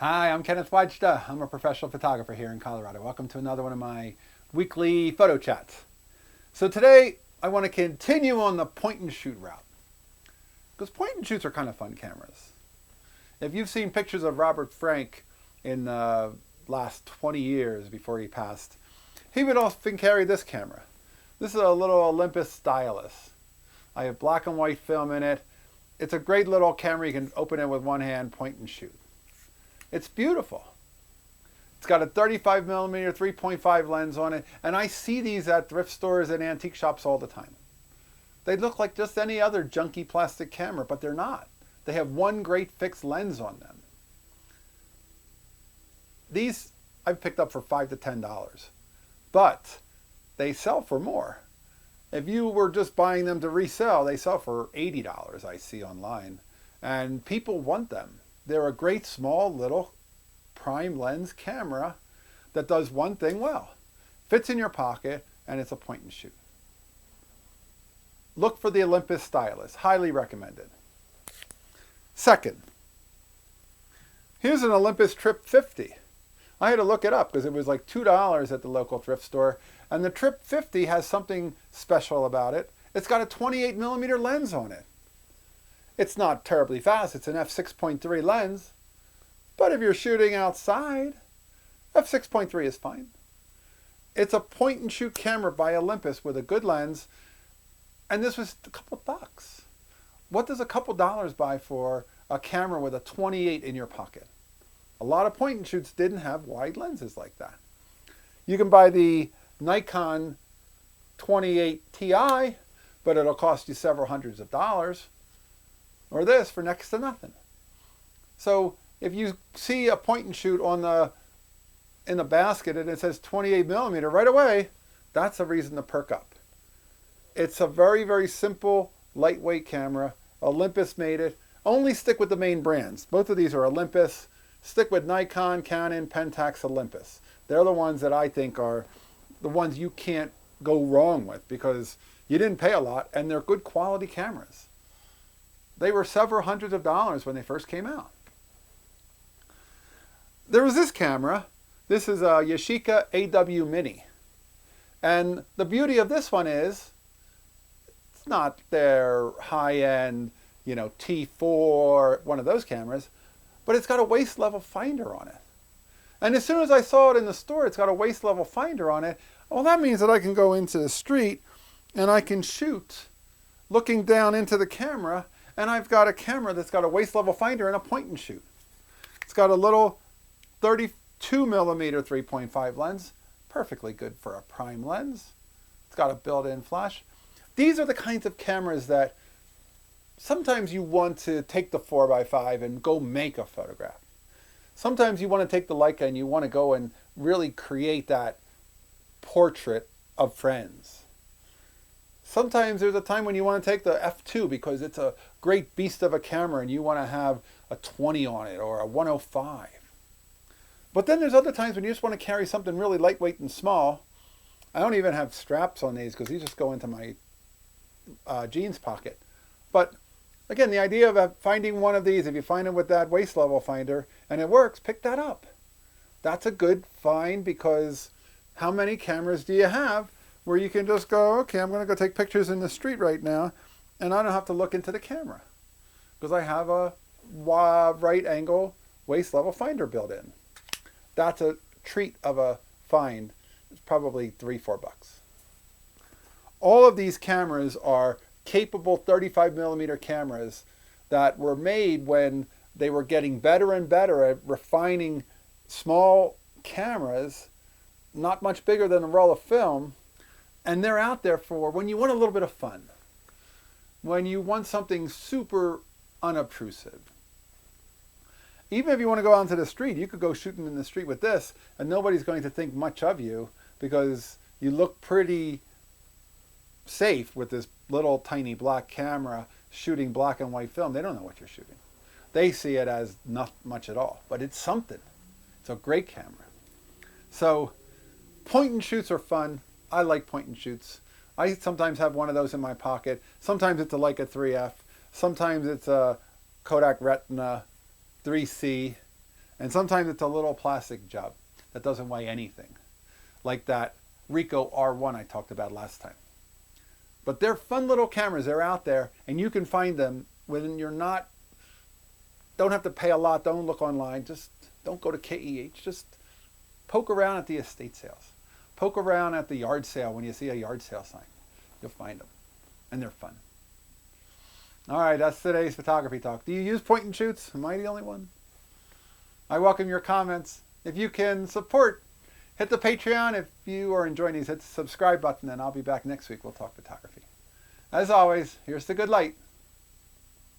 Hi, I'm Kenneth Wajda. I'm a professional photographer here in Colorado. Welcome to another one of my weekly photo chats. So today I want to continue on the point and shoot route because point and shoots are kind of fun cameras. If you've seen pictures of Robert Frank in the last 20 years before he passed, he would often carry this camera. This is a little Olympus stylus. I have black and white film in it. It's a great little camera. You can open it with one hand, point and shoot. It's beautiful. It's got a 35 millimeter 3.5 lens on it, and I see these at thrift stores and antique shops all the time. They look like just any other junky plastic camera, but they're not. They have one great fixed lens on them. These I've picked up for $5 to $10, but they sell for more. If you were just buying them to resell, they sell for $80, I see online, and people want them. They're a great small little prime lens camera that does one thing well. Fits in your pocket and it's a point and shoot. Look for the Olympus stylus. Highly recommended. Second, here's an Olympus Trip 50. I had to look it up because it was like $2 at the local thrift store. And the Trip 50 has something special about it. It's got a 28 millimeter lens on it. It's not terribly fast. It's an f6.3 lens. But if you're shooting outside, f6.3 is fine. It's a point and shoot camera by Olympus with a good lens. And this was a couple bucks. What does a couple dollars buy for a camera with a 28 in your pocket? A lot of point and shoots didn't have wide lenses like that. You can buy the Nikon 28 Ti, but it'll cost you several hundreds of dollars. Or this for next to nothing. So if you see a point and shoot in the basket and it says 28 millimeter right away, that's a reason to perk up. It's a very, very simple, lightweight camera. Olympus made it. Only stick with the main brands. Both of these are Olympus. Stick with Nikon, Canon, Pentax, Olympus. They're the ones that I think are the ones you can't go wrong with because you didn't pay a lot and they're good quality cameras. They were several hundreds of dollars when they first came out. There was this camera. This is a Yashica AW Mini. And the beauty of this one is, it's not their high-end, T4, one of those cameras, but it's got a waist level finder on it. And as soon as I saw it in the store, it's got a waist level finder on it. Well, that means that I can go into the street and I can shoot looking down into the camera. And I've got a camera that's got a waist level finder and a point and shoot. It's got a little 32 millimeter 3.5 lens, perfectly good for a prime lens. It's got a built-in flash. These are the kinds of cameras that sometimes you want to take the 4x5 and go make a photograph. Sometimes you want to take the Leica and you want to go and really create that portrait of friends. Sometimes there's a time when you want to take the f2 because it's a great beast of a camera and you want to have a 20 on it or a 105. But then there's other times when you just want to carry something really lightweight and small. I don't even have straps on these because these just go into my jeans pocket. But again, the idea of finding one of these, if you find it with that waist level finder and it works, pick that up. That's a good find because how many cameras do you have where you can just go, okay, I'm going to go take pictures in the street right now, and I don't have to look into the camera because I have a right angle waist level finder built in. That's a treat of a find. It's probably $3-4. All of these cameras are capable 35 millimeter cameras that were made when they were getting better and better at refining small cameras, not much bigger than a roll of film. And they're out there for when you want a little bit of fun, when you want something super unobtrusive. Even if you want to go out into the street, you could go shooting in the street with this and nobody's going to think much of you because you look pretty safe with this little tiny black camera shooting black and white film. They don't know what you're shooting. They see it as not much at all, but it's something. It's a great camera. So point and shoots are fun. I like point and shoots. I sometimes have one of those in my pocket. Sometimes it's a Leica 3F. Sometimes it's a Kodak Retina 3C. And sometimes it's a little plastic job that doesn't weigh anything, like that Ricoh R1 I talked about last time. But they're fun little cameras. They're out there, and you can find them when you're not, don't have to pay a lot, don't look online, just don't go to KEH, just poke around at the estate sales. Poke around at the yard sale when you see a yard sale sign. You'll find them, and they're fun. All right, that's today's photography talk. Do you use point and shoots? Am I the only one? I welcome your comments. If you can support, hit the Patreon. If you are enjoying these, hit the subscribe button, and I'll be back next week. We'll talk photography. As always, here's the good light.